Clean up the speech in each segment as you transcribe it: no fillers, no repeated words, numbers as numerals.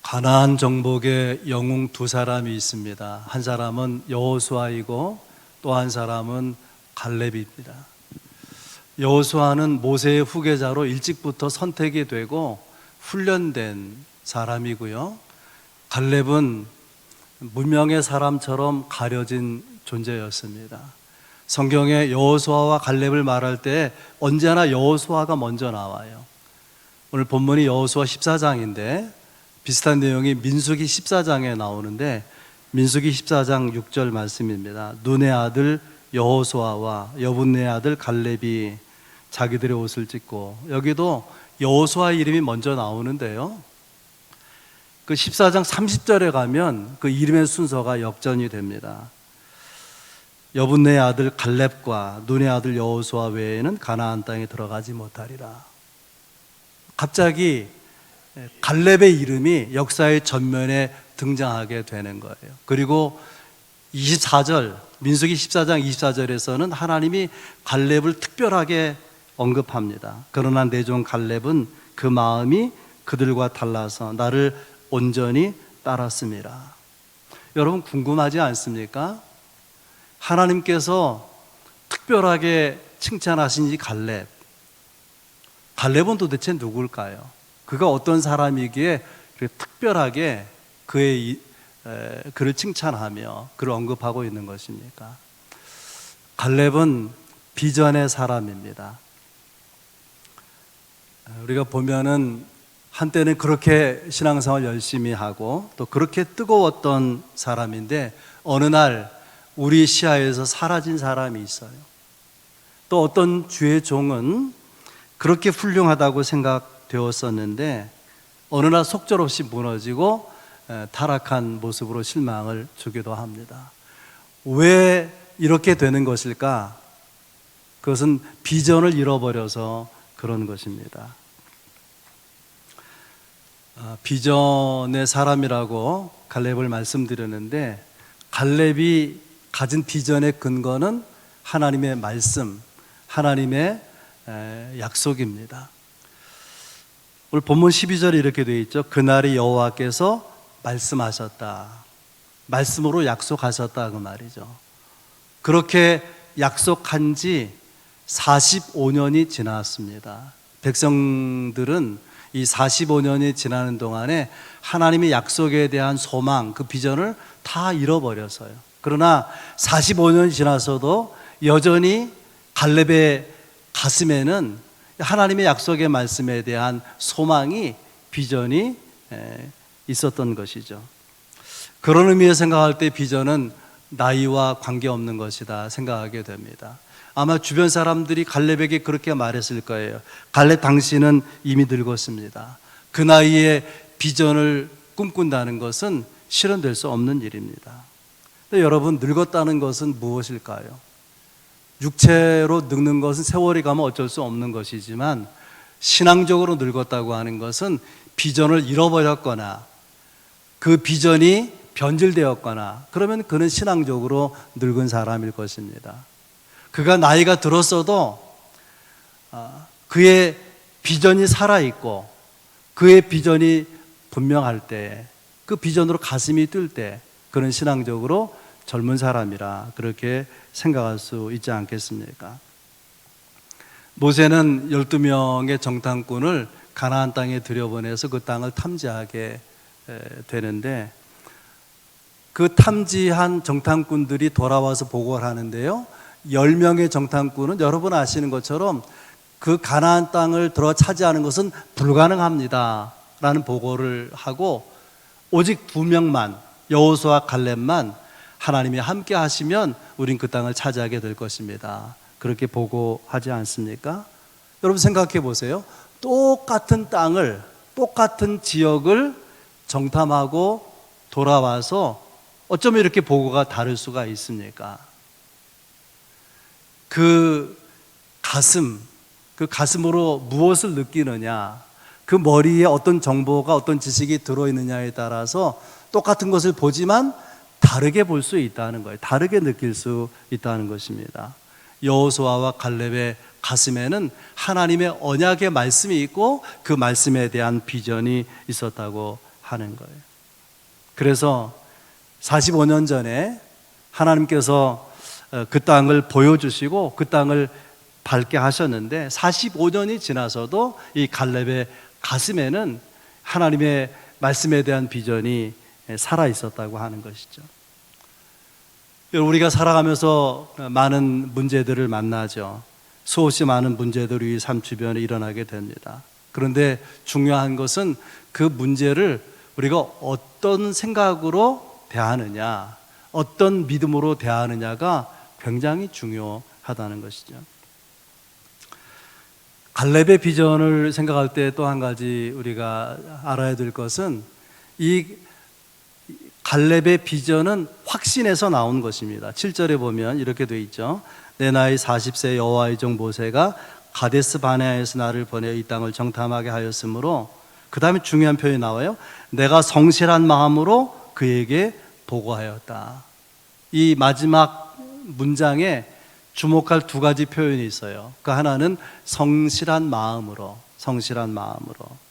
가나안 정복에 영웅 두 사람이 있습니다. 한 사람은 여호수아이고 또 한 사람은 갈렙입니다. 여호수아는 모세의 후계자로 일찍부터 선택이 되고 훈련된 사람이고요. 갈렙은 무명의 사람처럼 가려진 존재였습니다. 성경에 여호수아와 갈렙을 말할 때 언제나 여호수아가 먼저 나와요. 오늘 본문이 여호수아 14장인데 비슷한 내용이 민수기 14장에 나오는데 민수기 14장 6절 말씀입니다. 눈의 아들 여호수아와 여분의 아들 갈렙이 자기들의 옷을 찢고, 여기도 여호수아 이름이 먼저 나오는데요, 그 14장 30절에 가면 그 이름의 순서가 역전이 됩니다. 여분의 아들 갈렙과 눈의 아들 여호수아 외에는 가나안 땅에 들어가지 못하리라. 갑자기 갈렙의 이름이 역사의 전면에 등장하게 되는 거예요. 그리고 24절, 민수기 14장 24절에서는 하나님이 갈렙을 특별하게 언급합니다. 그러나 내 종 갈렙은 그 마음이 그들과 달라서 나를 온전히 따랐습니다. 여러분 궁금하지 않습니까? 하나님께서 특별하게 칭찬하신 이 갈렙은 도대체 누굴까요? 그가 어떤 사람이기에 특별하게 그를 칭찬하며 그를 언급하고 있는 것입니까? 갈렙은 비전의 사람입니다. 우리가 보면은 한때는 그렇게 신앙생활 열심히 하고 또 그렇게 뜨거웠던 사람인데 어느 날 우리 시야에서 사라진 사람이 있어요. 또 어떤 주의 종은 그렇게 훌륭하다고 생각되었었는데 어느 날 속절없이 무너지고 타락한 모습으로 실망을 주기도 합니다. 왜 이렇게 되는 것일까? 그것은 비전을 잃어버려서 그런 것입니다. 비전의 사람이라고 갈렙을 말씀드렸는데 갈렙이 가진 비전의 근거는 하나님의 말씀, 하나님의 약속입니다. 오늘 본문 12절에 이렇게 되어 있죠. 그날이 여호와께서 말씀하셨다, 말씀으로 약속하셨다, 그 말이죠. 그렇게 약속한 지 45년이 지났습니다. 백성들은 이 45년이 지나는 동안에 하나님의 약속에 대한 소망, 그 비전을 다 잃어버렸어요. 그러나 45년이 지나서도 여전히 갈렙의 가슴에는 하나님의 약속의 말씀에 대한 소망이, 비전이 있었던 것이죠. 그런 의미에서 생각할 때 비전은 나이와 관계없는 것이다 생각하게 됩니다. 아마 주변 사람들이 갈렙에게 그렇게 말했을 거예요. 갈렙 당신은 이미 늙었습니다. 그 나이에 비전을 꿈꾼다는 것은 실현될 수 없는 일입니다. 근데 여러분, 늙었다는 것은 무엇일까요? 육체로 늙는 것은 세월이 가면 어쩔 수 없는 것이지만 신앙적으로 늙었다고 하는 것은 비전을 잃어버렸거나 그 비전이 변질되었거나 그러면 그는 신앙적으로 늙은 사람일 것입니다. 그가 나이가 들었어도 그의 비전이 살아있고 그의 비전이 분명할 때, 그 비전으로 가슴이 뛸 때 그는 신앙적으로 젊은 사람이라 그렇게 생각할 수 있지 않겠습니까? 모세는 12명의 정탐꾼을 가나안 땅에 들여보내서 그 땅을 탐지하게 되는데 그 탐지한 정탐꾼들이 돌아와서 보고를 하는데요, 10명의 정탐꾼은 여러분 아시는 것처럼 그 가나안 땅을 들어 차지하는 것은 불가능합니다 라는 보고를 하고 오직 2명만, 여호수아 갈렙만 하나님이 함께 하시면 우린 그 땅을 차지하게 될 것입니다, 그렇게 보고하지 않습니까? 여러분 생각해 보세요. 똑같은 땅을, 똑같은 지역을 정탐하고 돌아와서 어쩌면 이렇게 보고가 다를 수가 있습니까? 그 가슴으로 무엇을 느끼느냐, 그 머리에 어떤 정보가, 어떤 지식이 들어있느냐에 따라서 똑같은 것을 보지만 다르게 볼 수 있다는 거예요. 다르게 느낄 수 있다는 것입니다. 여호수아와 갈렙의 가슴에는 하나님의 언약의 말씀이 있고 그 말씀에 대한 비전이 있었다고 하는 거예요. 그래서 45년 전에 하나님께서 그 땅을 보여주시고 그 땅을 밟게 하셨는데 45년이 지나서도 이 갈렙의 가슴에는 하나님의 말씀에 대한 비전이 살아 있었다고 하는 것이죠. 우리가 살아가면서 많은 문제들을 만나죠. 수없이 많은 문제들이 우리 삶 주변에 일어나게 됩니다. 그런데 중요한 것은 그 문제를 우리가 어떤 생각으로 대하느냐, 어떤 믿음으로 대하느냐가 굉장히 중요하다는 것이죠. 갈렙의 비전을 생각할 때 또 한 가지 우리가 알아야 될 것은 이 갈렙의 비전은 확신에서 나온 것입니다. 7절에 보면 이렇게 되어 있죠. 내 나이 40세 여호와의 종 모세가 가데스 바네아에서 나를 보내 이 땅을 정탐하게 하였으므로, 그 다음에 중요한 표현이 나와요. 내가 성실한 마음으로 그에게 보고하였다. 이 마지막 문장에 주목할 두 가지 표현이 있어요. 그 하나는 성실한 마음으로, 성실한 마음으로.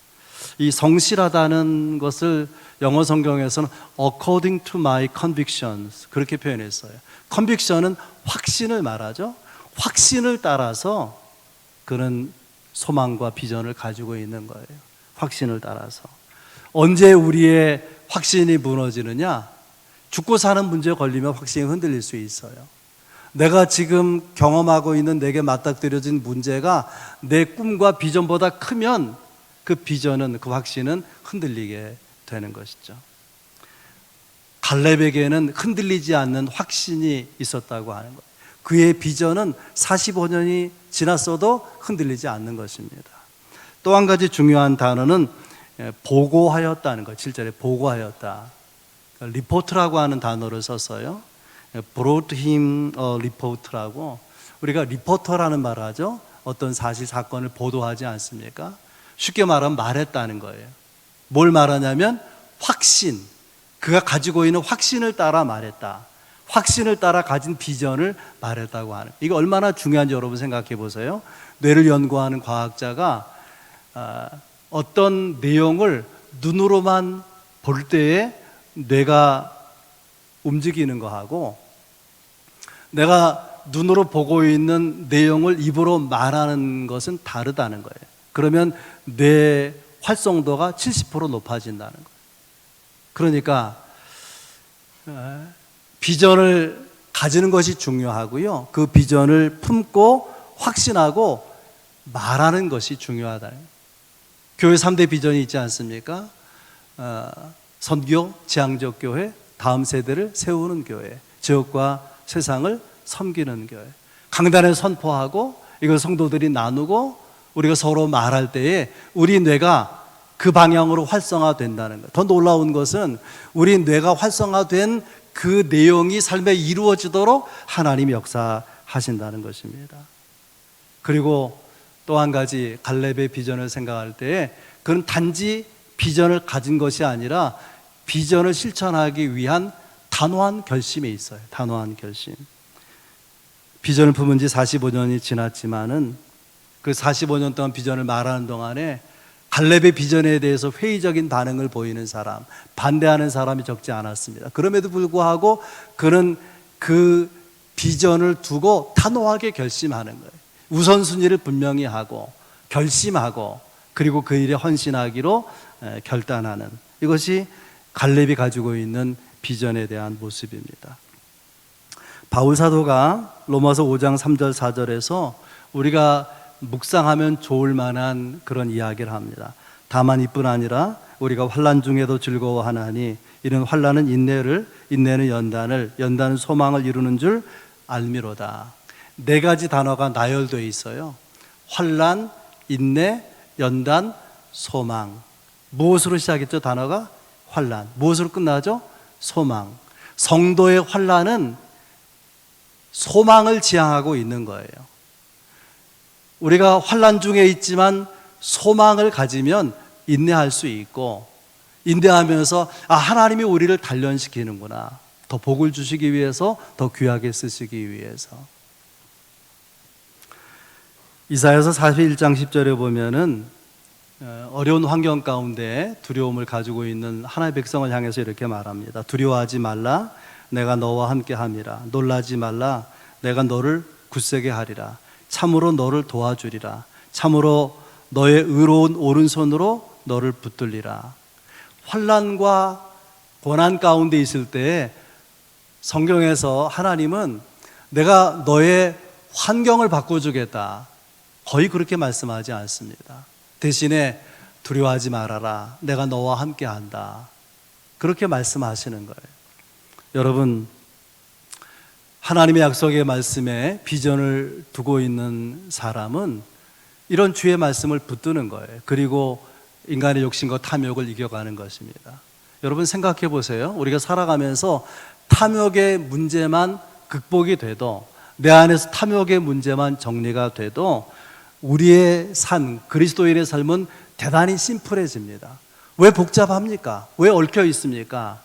이 성실하다는 것을 영어 성경에서는 according to my convictions 그렇게 표현했어요. conviction은 확신을 말하죠. 확신을 따라서 그는 소망과 비전을 가지고 있는 거예요. 확신을 따라서. 언제 우리의 확신이 무너지느냐? 죽고 사는 문제에 걸리면 확신이 흔들릴 수 있어요. 내가 지금 경험하고 있는 내게 맞닥뜨려진 문제가 내 꿈과 비전보다 크면 그 비전은, 그 확신은 흔들리게 되는 것이죠. 갈렙에게는 흔들리지 않는 확신이 있었다고 하는 거예요. 그의 비전은 45년이 지났어도 흔들리지 않는 것입니다. 또 한 가지 중요한 단어는 보고하였다는 것. 7절에 보고하였다. 리포트라고 하는 단어를 썼어요. brought him a report라고. 우리가 리포터라는 말을 하죠. 어떤 사실 사건을 보도하지 않습니까? 쉽게 말하면 말했다는 거예요. 뭘 말하냐면 확신, 그가 가지고 있는 확신을 따라 말했다. 확신을 따라 가진 비전을 말했다고 하는, 이거 얼마나 중요한지 여러분 생각해 보세요. 뇌를 연구하는 과학자가 어떤 내용을 눈으로만 볼 때에 뇌가 움직이는 거하고 내가 눈으로 보고 있는 내용을 입으로 말하는 것은 다르다는 거예요. 그러면 뇌 활성도가 70% 높아진다는 거예요. 그러니까 비전을 가지는 것이 중요하고요. 그 비전을 품고 확신하고 말하는 것이 중요하다는 거예요. 교회 3대 비전이 있지 않습니까? 선교, 지향적 교회, 다음 세대를 세우는 교회, 지역과 세상을 섬기는 교회. 강단에 선포하고 이걸 성도들이 나누고 우리가 서로 말할 때에 우리 뇌가 그 방향으로 활성화된다는 것. 더 놀라운 것은 우리 뇌가 활성화된 그 내용이 삶에 이루어지도록 하나님이 역사하신다는 것입니다. 그리고 또 한 가지 갈렙의 비전을 생각할 때에 그는 단지 비전을 가진 것이 아니라 비전을 실천하기 위한 단호한 결심이 있어요. 단호한 결심. 비전을 품은 지 45년이 지났지만은 그 45년 동안 비전을 말하는 동안에 갈렙의 비전에 대해서 회의적인 반응을 보이는 사람, 반대하는 사람이 적지 않았습니다. 그럼에도 불구하고 그는 그 비전을 두고 단호하게 결심하는 거예요. 우선순위를 분명히 하고 결심하고 그리고 그 일에 헌신하기로 결단하는, 이것이 갈렙이 가지고 있는 비전에 대한 모습입니다. 바울 사도가 로마서 5장 3절 4절에서 우리가 묵상하면 좋을 만한 그런 이야기를 합니다. 다만 이뿐 아니라 우리가 환난 중에도 즐거워하나니 이는 환난은 인내를, 인내는 연단을, 연단은 소망을 이루는 줄 알미로다. 네 가지 단어가 나열되어 있어요. 환난, 인내, 연단, 소망. 무엇으로 시작했죠? 단어가 환난. 무엇으로 끝나죠? 소망. 성도의 환난은 소망을 지향하고 있는 거예요. 우리가 환난 중에 있지만 소망을 가지면 인내할 수 있고, 인내하면서 하나님이 우리를 단련시키는구나, 더 복을 주시기 위해서, 더 귀하게 쓰시기 위해서. 이사야서 41장 10절에 보면은 어려운 환경 가운데 두려움을 가지고 있는 하나님의 백성을 향해서 이렇게 말합니다. 두려워하지 말라. 내가 너와 함께 함이라. 놀라지 말라. 내가 너를 굳세게 하리라. 참으로 너를 도와주리라. 참으로 너의 의로운 오른손으로 너를 붙들리라. 환난과 고난 가운데 있을 때 성경에서 하나님은 내가 너의 환경을 바꿔주겠다, 거의 그렇게 말씀하지 않습니다. 대신에 두려워하지 말아라. 내가 너와 함께 한다. 그렇게 말씀하시는 거예요. 여러분, 하나님의 약속의 말씀에 비전을 두고 있는 사람은 이런 주의 말씀을 붙드는 거예요. 그리고 인간의 욕심과 탐욕을 이겨가는 것입니다. 여러분 생각해 보세요. 우리가 살아가면서 탐욕의 문제만 극복이 돼도, 내 안에서 탐욕의 문제만 정리가 돼도 우리의 삶, 그리스도인의 삶은 대단히 심플해집니다. 왜 복잡합니까? 왜 얽혀 있습니까?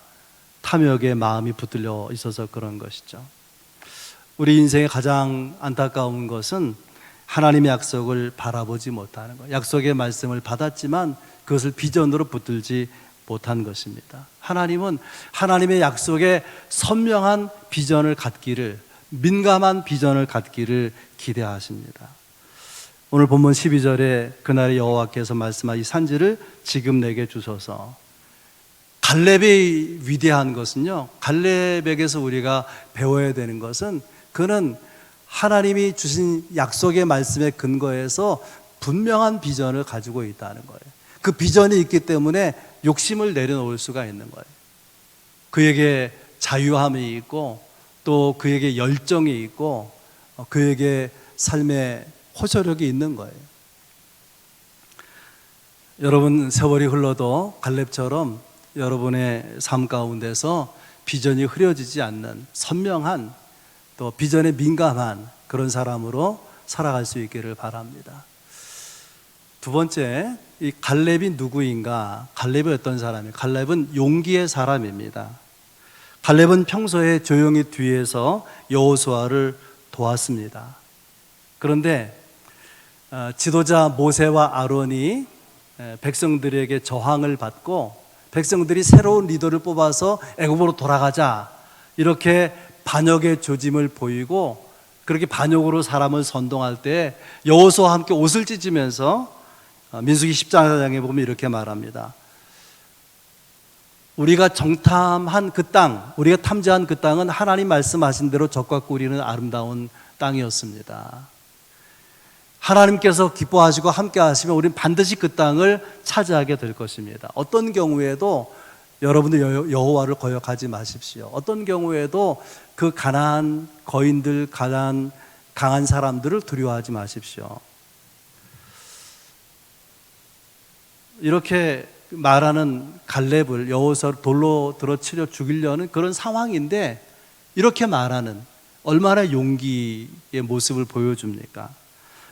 탐욕의 마음이 붙들려 있어서 그런 것이죠. 우리 인생의 가장 안타까운 것은 하나님의 약속을 바라보지 못하는 것, 약속의 말씀을 받았지만 그것을 비전으로 붙들지 못한 것입니다. 하나님은 하나님의 약속에 선명한 비전을 갖기를, 민감한 비전을 갖기를 기대하십니다. 오늘 본문 12절에 그날의 여호와께서 말씀하신 산지를 지금 내게 주소서. 갈렙이 위대한 것은요, 갈렙에게서 우리가 배워야 되는 것은 그는 하나님이 주신 약속의 말씀에 근거해서 분명한 비전을 가지고 있다는 거예요. 그 비전이 있기 때문에 욕심을 내려놓을 수가 있는 거예요. 그에게 자유함이 있고 또 그에게 열정이 있고 그에게 삶의 호소력이 있는 거예요. 여러분, 세월이 흘러도 갈렙처럼 여러분의 삶 가운데서 비전이 흐려지지 않는 선명한, 또 비전에 민감한 그런 사람으로 살아갈 수 있기를 바랍니다. 두 번째, 이 갈렙이 누구인가? 갈렙이 어떤 사람이에요? 갈렙은 용기의 사람입니다. 갈렙은 평소에 조용히 뒤에서 여호수아를 도왔습니다. 그런데 지도자 모세와 아론이 백성들에게 저항을 받고 백성들이 새로운 리더를 뽑아서 애굽으로 돌아가자, 이렇게 반역의 조짐을 보이고 그렇게 반역으로 사람을 선동할 때 여호수아와 함께 옷을 찢으면서 민수기 10장에 보면 이렇게 말합니다. 우리가 정탐한 그 땅, 우리가 탐지한 그 땅은 하나님 말씀하신 대로 젖과 꿀이는 아름다운 땅이었습니다. 하나님께서 기뻐하시고 함께 하시면 우리는 반드시 그 땅을 차지하게 될 것입니다. 어떤 경우에도 여러분들 여호와를 거역하지 마십시오. 어떤 경우에도 그 가난한 거인들, 강한 사람들을 두려워하지 마십시오. 이렇게 말하는 갈렙을 여호수아를 돌로 들어치려 죽이려는 그런 상황인데, 이렇게 말하는, 얼마나 용기의 모습을 보여줍니까?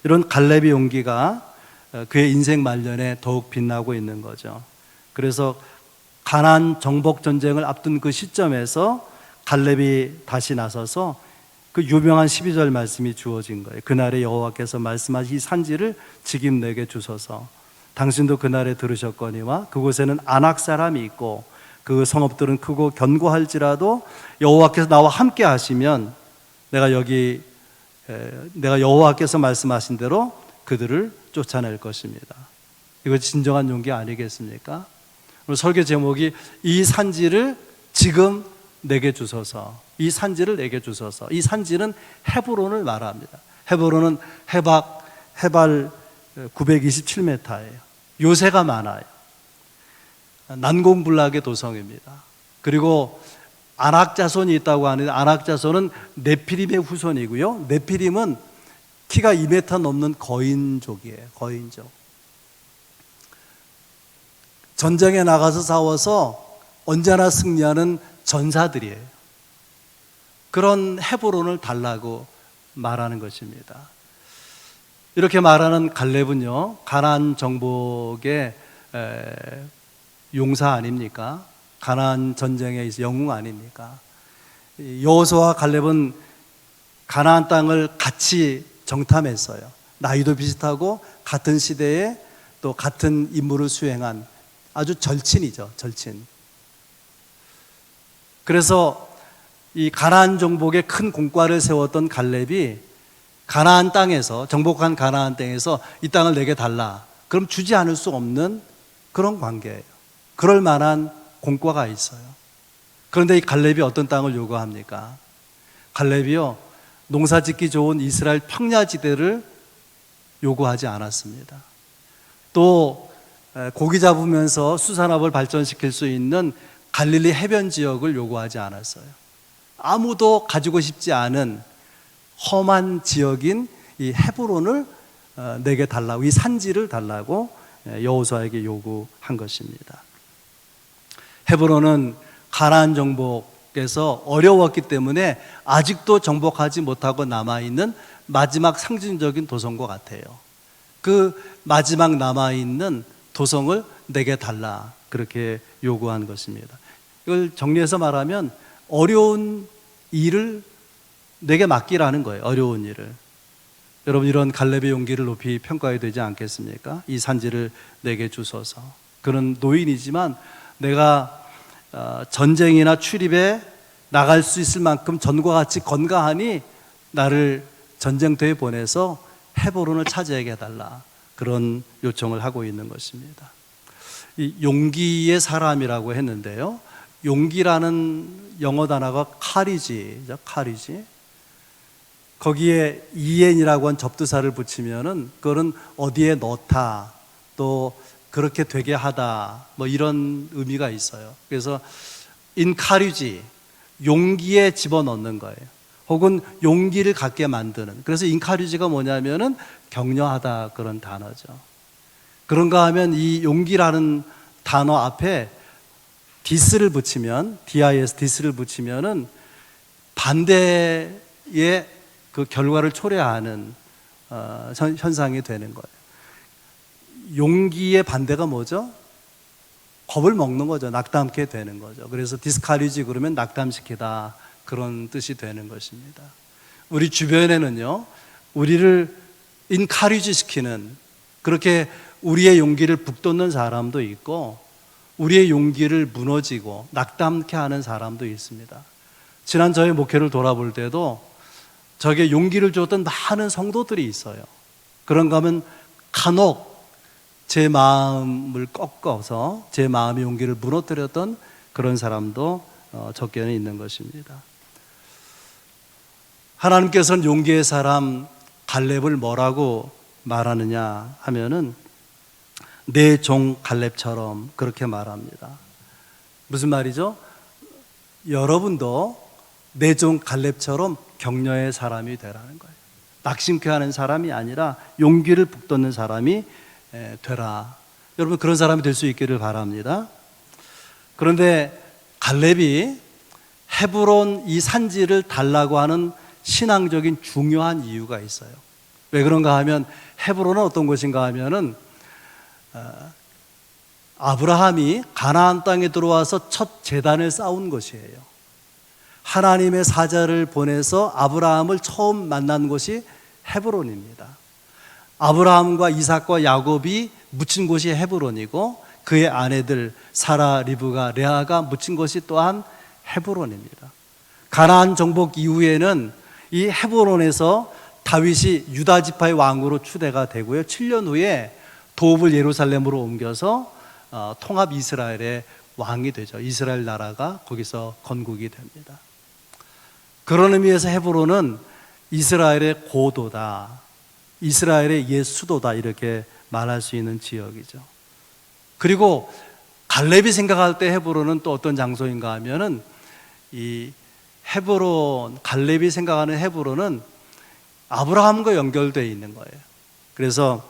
이런 갈렙의 용기가 그의 인생 말년에 더욱 빛나고 있는 거죠. 그래서 가나안 정복 전쟁을 앞둔 그 시점에서 갈렙이 다시 나서서 그 유명한 12절 말씀이 주어진 거예요. 그날에 여호와께서 말씀하신 이 산지를 지금 내게 주소서. 당신도 그날에 들으셨거니와 그곳에는 아낙 사람이 있고 그 성읍들은 크고 견고할지라도 여호와께서 나와 함께 하시면 내가 여호와께서 말씀하신 대로 그들을 쫓아낼 것입니다. 이거 진정한 용기 아니겠습니까? 오늘 설교 제목이 이 산지를 지금 내게 주소서. 이 산지를 내게 주소서. 이 산지는 헤브론을 말합니다. 헤브론은 해발 927m예요. 요새가 많아요. 난공불락의 도성입니다. 그리고 아낙 자손이 있다고 하는데 아낙 자손은 네피림의 후손이고요. 네피림은 키가 2m 넘는 거인족이에요. 거인족. 전쟁에 나가서 싸워서 언제나 승리하는 전사들이에요. 그런 헤브론을 달라고 말하는 것입니다. 이렇게 말하는 갈렙은요, 가나안 정복의 용사 아닙니까? 가나안 전쟁의 영웅 아닙니까? 여호수아와 갈렙은 가나안 땅을 같이 정탐했어요. 나이도 비슷하고 같은 시대에 또 같은 임무를 수행한 아주 절친이죠, 절친. 그래서 이 가나안 정복에 큰 공과를 세웠던 갈렙이 가나안 땅에서, 정복한 가나안 땅에서 이 땅을 내게 달라, 그럼 주지 않을 수 없는 그런 관계예요. 그럴 만한 공과가 있어요. 그런데 이 갈렙이 어떤 땅을 요구합니까? 갈렙이요, 농사 짓기 좋은 이스라엘 평야지대를 요구하지 않았습니다. 또 고기 잡으면서 수산업을 발전시킬 수 있는 갈릴리 해변 지역을 요구하지 않았어요. 아무도 가지고 싶지 않은 험한 지역인 이 헤브론을 내게 달라고, 이 산지를 달라고 여호수아에게 요구한 것입니다. 헤브론은 가나안 정복에서 어려웠기 때문에 아직도 정복하지 못하고 남아있는 마지막 상징적인 도성과 같아요. 그 마지막 남아있는 도성을 내게 달라, 그렇게 요구한 것입니다. 이걸 정리해서 말하면 어려운 일을 내게 맡기라는 거예요. 어려운 일을. 여러분, 이런 갈렙의 용기를 높이 평가해야 되지 않겠습니까? 이 산지를 내게 주소서. 그는 노인이지만 내가 전쟁이나 출입에 나갈 수 있을 만큼 전과 같이 건강하니 나를 전쟁터에 보내서 헤브론을 차지하게 해달라, 그런 요청을 하고 있는 것입니다. 이 용기의 사람이라고 했는데요, 용기라는 영어 단어가 카리지죠. 카리지. 거기에 EN이라고 한 접두사를 붙이면은 그거는 어디에 넣다, 또 그렇게 되게 하다, 뭐 이런 의미가 있어요. 그래서 encourage, 용기에 집어넣는 거예요. 혹은 용기를 갖게 만드는. 그래서 encourage가 뭐냐면은 격려하다, 그런 단어죠. 그런가 하면 이 용기라는 단어 앞에 dis를 붙이면, dis를 붙이면은 반대의 그 결과를 초래하는 현상이 되는 거예요. 용기의 반대가 뭐죠? 겁을 먹는 거죠. 낙담케 되는 거죠. 그래서 discourage 그러면 낙담시키다, 그런 뜻이 되는 것입니다. 우리 주변에는요, 우리를 encourage 시키는, 그렇게 우리의 용기를 북돋는 사람도 있고 우리의 용기를 무너지고 낙담케 하는 사람도 있습니다. 지난 저의 목회를 돌아볼 때도 저에게 용기를 줬던 많은 성도들이 있어요. 그런가 하면 간혹 제 마음을 꺾어서 제 마음의 용기를 무너뜨렸던 그런 사람도 적게는 있는 것입니다. 하나님께서는 용기의 사람 갈렙을 뭐라고 말하느냐 하면은 내 종 갈렙처럼, 그렇게 말합니다. 무슨 말이죠? 여러분도 내 종 갈렙처럼 격려의 사람이 되라는 거예요. 낙심케 하는 사람이 아니라 용기를 북돋는 사람이 되라. 여러분, 그런 사람이 될 수 있기를 바랍니다. 그런데 갈렙이 헤브론 이 산지를 달라고 하는 신앙적인 중요한 이유가 있어요. 왜 그런가 하면 헤브론은 어떤 곳인가 하면은 아브라함이 가나안 땅에 들어와서 첫 제단을 쌓은 곳이에요. 하나님의 사자를 보내서 아브라함을 처음 만난 곳이 헤브론입니다. 아브라함과 이삭과 야곱이 묻힌 곳이 헤브론이고 그의 아내들 사라, 리브가, 레아가 묻힌 곳이 또한 헤브론입니다. 가나안 정복 이후에는 이 헤브론에서 다윗이 유다 지파의 왕으로 추대가 되고요, 7년 후에 도읍을 예루살렘으로 옮겨서 통합 이스라엘의 왕이 되죠. 이스라엘 나라가 거기서 건국이 됩니다. 그런 의미에서 헤브론은 이스라엘의 고도다, 이스라엘의 옛 수도다, 이렇게 말할 수 있는 지역이죠. 그리고 갈렙이 생각할 때 헤브론은 또 어떤 장소인가 하면은 이 헤브론, 갈렙이 생각하는 헤브론은 아브라함과 연결되어 있는 거예요. 그래서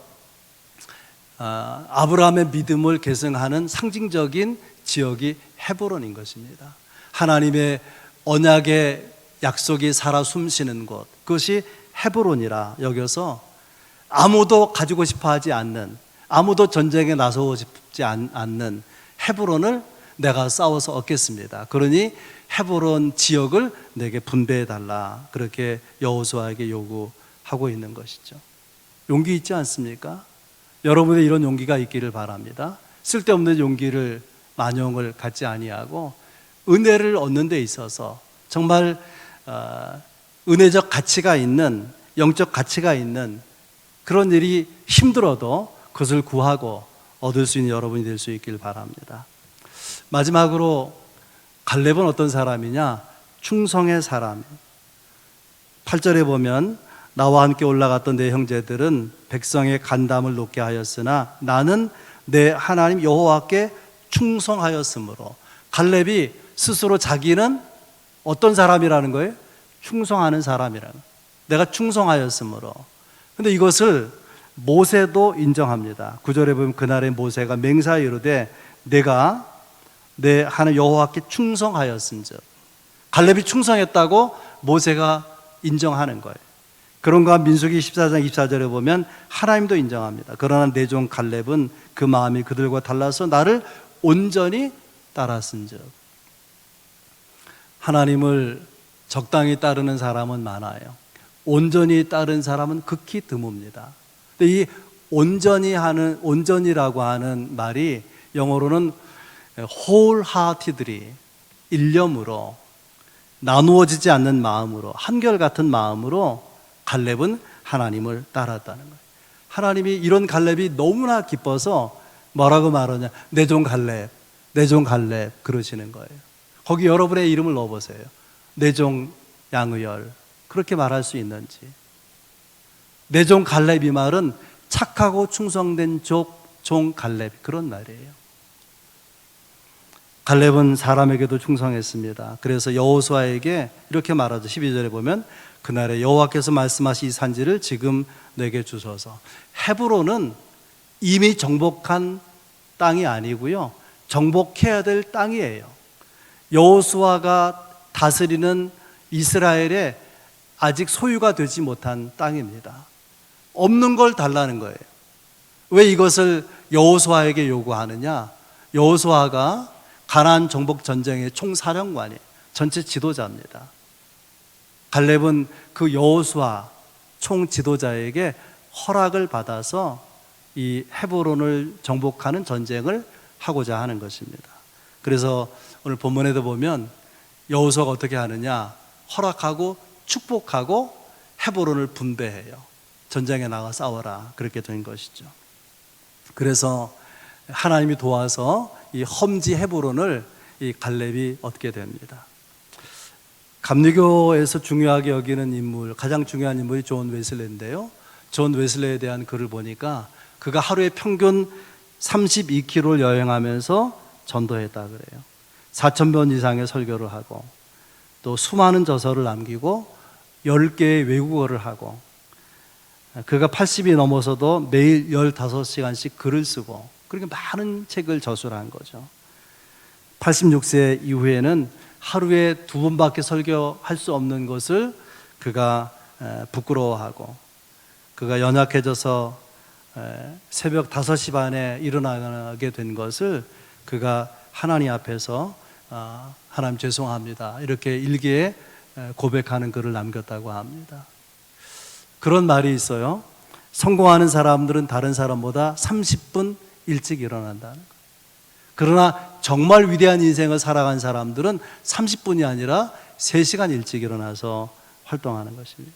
아브라함의 믿음을 계승하는 상징적인 지역이 헤브론인 것입니다. 하나님의 언약의 약속이 살아 숨쉬는 곳, 그것이 헤브론이라 여겨서 아무도 가지고 싶어 하지 않는, 아무도 전쟁에 나서고 싶지 않는 헤브론을 내가 싸워서 얻겠습니다. 그러니 헤브론 지역을 내게 분배해달라, 그렇게 여호수아에게 요구하고 있는 것이죠. 용기 있지 않습니까? 여러분의 이런 용기가 있기를 바랍니다. 쓸데없는 용기를 만용을 갖지 아니하고 은혜를 얻는 데 있어서 정말 은혜적 가치가 있는, 영적 가치가 있는 그런 일이 힘들어도 그것을 구하고 얻을 수 있는 여러분이 될 수 있길 바랍니다. 마지막으로 갈렙은 어떤 사람이냐? 충성의 사람. 8절에 보면 나와 함께 올라갔던 내 형제들은 백성의 간담을 높게 하였으나 나는 내 하나님 여호와께 충성하였으므로. 갈렙이 스스로 자기는 어떤 사람이라는 거예요? 충성하는 사람이라는 거예요. 내가 충성하였으므로. 근데 이것을 모세도 인정합니다. 9절에 보면 그날에 모세가 맹세하여 이르되 내가 내 하나님 여호와께 충성하였은즉. 갈렙이 충성했다고 모세가 인정하는 거예요. 그런가 민수기 14장 24절에 보면 하나님도 인정합니다. 그러나 내 종 갈렙은 그 마음이 그들과 달라서 나를 온전히 따랐은즉. 하나님을 적당히 따르는 사람은 많아요. 온전히 따른 사람은 극히 드뭅니다. 근데 이 온전이라고 하는 말이 영어로는 wholeheartedly, 일념으로, 나누어지지 않는 마음으로, 한결같은 마음으로 갈렙은 하나님을 따랐다는 거예요. 하나님이 이런 갈렙이 너무나 기뻐서 뭐라고 말하냐? 내 종 갈렙, 내 종 갈렙 그러시는 거예요. 거기 여러분의 이름을 넣어보세요. 내 종 양의열. 그렇게 말할 수 있는지. 내 종 갈렙, 이 말은 착하고 충성된 종 갈렙, 그런 말이에요. 갈렙은 사람에게도 충성했습니다. 그래서 여호수아에게 이렇게 말하죠. 12절에 보면 그날에 여호와께서 말씀하신 이 산지를 지금 내게 주소서. 헤브론은 이미 정복한 땅이 아니고요, 정복해야 될 땅이에요. 여호수아가 다스리는 이스라엘에 아직 소유가 되지 못한 땅입니다. 없는 걸 달라는 거예요. 왜 이것을 여호수아에게 요구하느냐? 여호수아가 가나안 정복 전쟁의 총사령관이에요. 전체 지도자입니다. 갈렙은 그 여호수아 총 지도자에게 허락을 받아서 이 헤브론을 정복하는 전쟁을 하고자 하는 것입니다. 그래서 오늘 본문에도 보면 여호수아가 어떻게 하느냐? 허락하고 축복하고 헤브론을 분배해요. 전쟁에 나가 싸워라, 그렇게 된 것이죠. 그래서 하나님이 도와서 이 험지 헤브론을 이 갈렙이 얻게 됩니다. 감리교에서 중요하게 여기는 인물, 가장 중요한 인물이 존 웨슬레인데요. 존 웨슬레에 대한 글을 보니까 그가 하루에 평균 32km를 여행하면서 전도했다 그래요. 4,000번 이상의 설교를 하고 또 수많은 저서를 남기고 10개의 외국어를 하고, 그가 80이 넘어서도 매일 15시간씩 글을 쓰고 그렇게 많은 책을 저술한 거죠. 86세 이후에는 하루에 2번밖에 설교할 수 없는 것을 그가 부끄러워하고, 그가 연약해져서 새벽 5시 반에 일어나게 된 것을 그가 하나님 앞에서 하나님 죄송합니다, 이렇게 일기에 고백하는 글을 남겼다고 합니다. 그런 말이 있어요. 성공하는 사람들은 다른 사람보다 30분 일찍 일어난다는 거예요. 그러나 정말 위대한 인생을 살아간 사람들은 30분이 아니라 3시간 일찍 일어나서 활동하는 것입니다.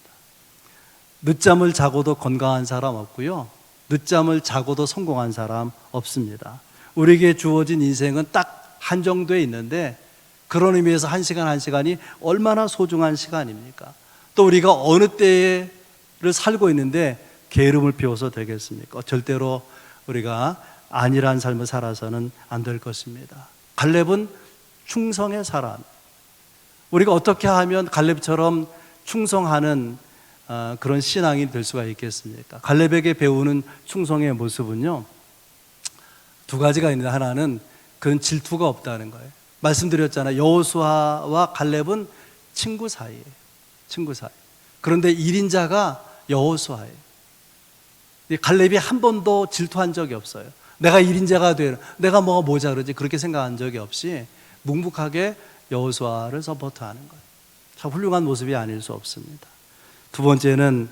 늦잠을 자고도 건강한 사람 없고요, 늦잠을 자고도 성공한 사람 없습니다. 우리에게 주어진 인생은 딱 한정되어 있는데, 그런 의미에서 1시간 1시간이 얼마나 소중한 시간입니까? 또 우리가 어느 때를 살고 있는데 게으름을 피워서 되겠습니까? 절대로 우리가 안일한 삶을 살아서는 안 될 것입니다. 갈렙은 충성의 사람. 우리가 어떻게 하면 갈렙처럼 충성하는 그런 신앙이 될 수가 있겠습니까? 갈렙에게 배우는 충성의 모습은요, 2가지가 있는데, 하나는 그런 질투가 없다는 거예요. 말씀드렸잖아요. 여호수아와 갈렙은 친구 사이예요. 친구 사이. 그런데 1인자가 여호수아예요. 갈렙이 한 번도 질투한 적이 없어요. 내가 1인자가 돼, 내가 뭐가 모자 그러지, 그렇게 생각한 적이 없이 묵묵하게 여호수아를 서포트하는 거예요. 참 훌륭한 모습이 아닐 수 없습니다. 2번째는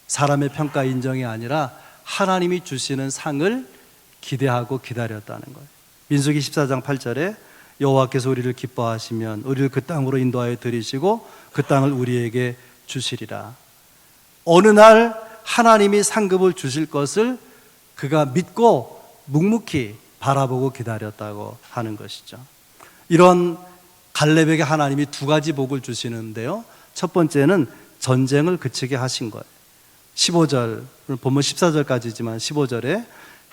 사람의 평가 인정이 아니라 하나님이 주시는 상을 기대하고 기다렸다는 거예요. 민수기 14장 8절에 여호와께서 우리를 기뻐하시면 우리를 그 땅으로 인도하여 들이시고 그 땅을 우리에게 주시리라. 어느 날 하나님이 상급을 주실 것을 그가 믿고 묵묵히 바라보고 기다렸다고 하는 것이죠. 이런 갈렙에게 하나님이 두 가지 복을 주시는데요, 첫 번째는 전쟁을 그치게 하신 거예요. 15절, 본문 14절까지지만 15절에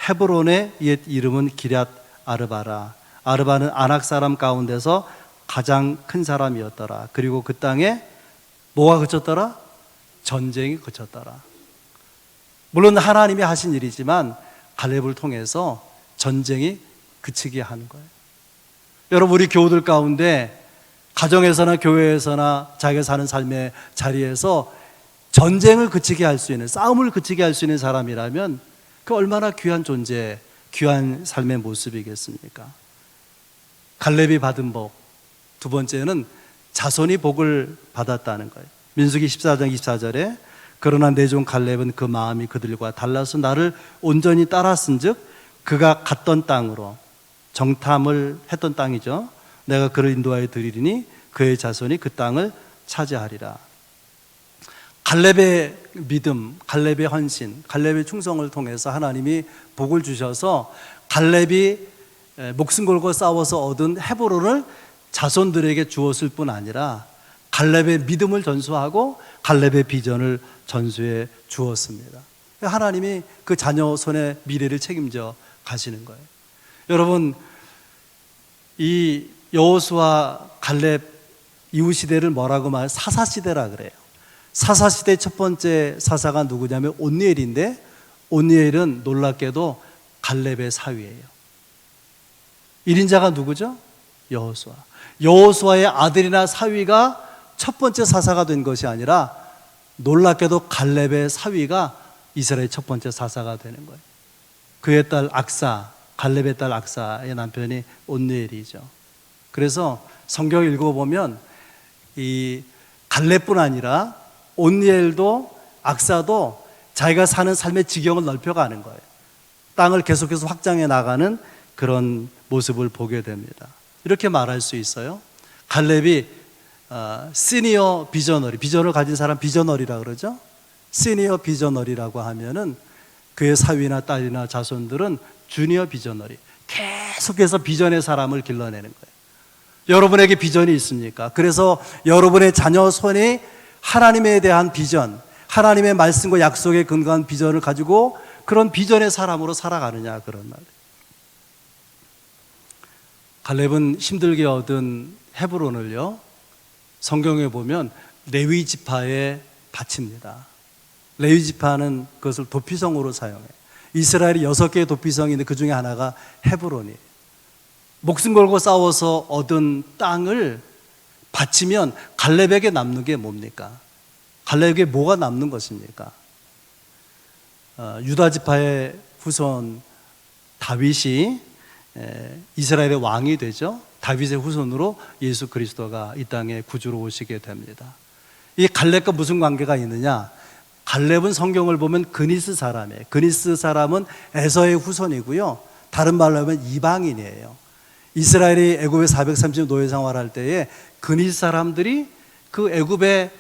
헤브론의 옛 이름은 기럇 아르바라. 아르바는 아낙 사람 가운데서 가장 큰 사람이었더라. 그리고 그 땅에 뭐가 그쳤더라? 전쟁이 그쳤더라. 물론 하나님이 하신 일이지만 갈렙을 통해서 전쟁이 그치게 하는 거예요. 여러분, 우리 교우들 가운데 가정에서나 교회에서나 자기가 사는 삶의 자리에서 전쟁을 그치게 할 수 있는, 싸움을 그치게 할 수 있는 사람이라면 그 얼마나 귀한 존재, 귀한 삶의 모습이겠습니까? 갈렙이 받은 복, 두 번째는 자손이 복을 받았다는 거예요. 민수기 14장 24절에 그러나 내 종 갈렙은 그 마음이 그들과 달라서 나를 온전히 따랐은즉 그가 갔던 땅으로, 정탐을 했던 땅이죠, 내가 그를 인도하여 드리리니 그의 자손이 그 땅을 차지하리라. 갈렙의 믿음, 갈렙의 헌신, 갈렙의 충성을 통해서 하나님이 복을 주셔서 갈렙이 목숨 걸고 싸워서 얻은 헤브론을 자손들에게 주었을 뿐 아니라 갈렙의 믿음을 전수하고 갈렙의 비전을 전수해 주었습니다. 하나님이 그 자녀 손의 미래를 책임져 가시는 거예요. 여러분, 이 여호수아 갈렙 이후 시대를 뭐라고 말해요? 사사시대라 그래요. 사사시대 첫 번째 사사가 누구냐면 온니엘인데, 온니엘은 놀랍게도 갈렙의 사위예요. 1인자가 누구죠? 여호수아. 여호수아의 아들이나 사위가 첫 번째 사사가 된 것이 아니라 놀랍게도 갈렙의 사위가 이스라엘 첫 번째 사사가 되는 거예요. 그의 딸 악사, 갈렙의 딸 악사의 남편이 온니엘이죠. 그래서 성경을 읽어보면 이 갈렙뿐 아니라 온니엘도 악사도 자기가 사는 삶의 지경을 넓혀가는 거예요. 땅을 계속해서 확장해 나가는 그런 모습을 보게 됩니다. 이렇게 말할 수 있어요. 갈렙이 시니어 비저너리, 비전을 가진 사람 비저너리라 그러죠. 시니어 비저너리라고 하면은 그의 사위나 딸이나 자손들은 주니어 비저너리, 계속해서 비전의 사람을 길러내는 거예요. 여러분에게 비전이 있습니까? 그래서 여러분의 자녀 손이 하나님에 대한 비전, 하나님의 말씀과 약속에 근거한 비전을 가지고 그런 비전의 사람으로 살아가느냐, 그런 말이에요. 갈렙은 힘들게 얻은 헤브론을요, 성경에 보면 레위 지파에 바칩니다. 레위 지파는 그것을 도피성으로 사용해요. 이스라엘이 6개의 도피성이 있는데 그 중에 하나가 헤브론이에요. 목숨 걸고 싸워서 얻은 땅을 바치면 갈렙에게 남는 게 뭡니까? 갈렙에게 뭐가 남는 것입니까? 유다 지파의 후손 다윗이 이스라엘의 왕이 되죠. 다윗의 후손으로 예수 그리스도가 이 땅에 구주로 오시게 됩니다. 이 갈렙과 무슨 관계가 있느냐? 갈렙은 성경을 보면 그니스 사람이에요. 그니스 사람은 에서의 후손이고요, 다른 말로 하면 이방인이에요. 이스라엘이 애굽에 430년 노예 생활할 때에 그니스 사람들이 그 애굽의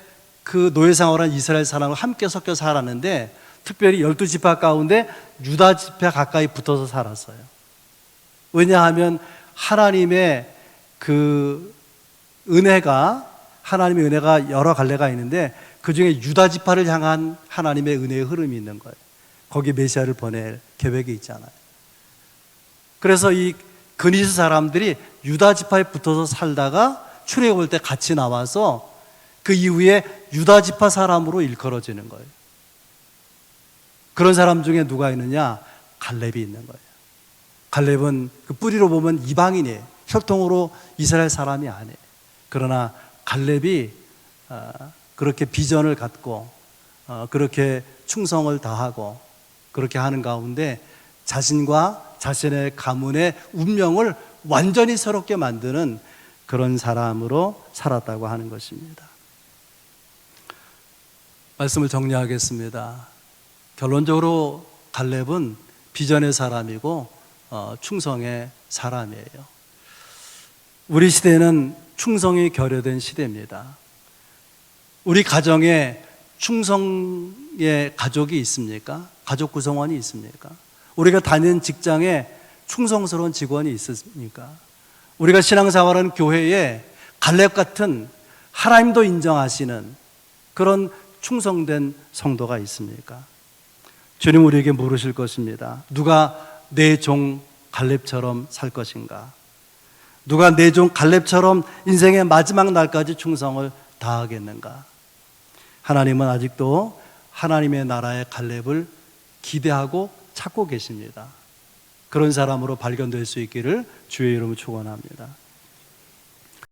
그 노예 생활한 이스라엘 사람과 함께 섞여 살았는데, 특별히 12지파 가운데 유다 지파 가까이 붙어서 살았어요. 왜냐하면 하나님의 그 은혜가, 하나님의 은혜가 여러 갈래가 있는데 그 중에 유다 지파를 향한 하나님의 은혜의 흐름이 있는 거예요. 거기 메시아를 보낼 계획이 있잖아요. 그래서 이 그니스 사람들이 유다 지파에 붙어서 살다가 출애굽 올 때 같이 나와서 그 이후에 유다 지파 사람으로 일컬어지는 거예요. 그런 사람 중에 누가 있느냐? 갈렙이 있는 거예요. 갈렙은 그 뿌리로 보면 이방인이에요. 혈통으로 이스라엘 사람이 아니에요. 그러나 갈렙이 그렇게 비전을 갖고 그렇게 충성을 다하고 그렇게 하는 가운데 자신과 자신의 가문의 운명을 완전히 새롭게 만드는 그런 사람으로 살았다고 하는 것입니다. 말씀을 정리하겠습니다. 결론적으로 갈렙은 비전의 사람이고 충성의 사람이에요. 우리 시대는 충성이 결여된 시대입니다. 우리 가정에 충성의 가족이 있습니까? 가족 구성원이 있습니까? 우리가 다니는 직장에 충성스러운 직원이 있습니까? 우리가 신앙생활하는 교회에 갈렙 같은 하나님도 인정하시는 그런 충성된 성도가 있습니까? 주님 우리에게 물으실 것입니다. 누가 내 종 갈렙처럼 살 것인가? 누가 내 종 갈렙처럼 인생의 마지막 날까지 충성을 다하겠는가? 하나님은 아직도 하나님의 나라의 갈렙을 기대하고 찾고 계십니다. 그런 사람으로 발견될 수 있기를 주의 이름으로 축원합니다.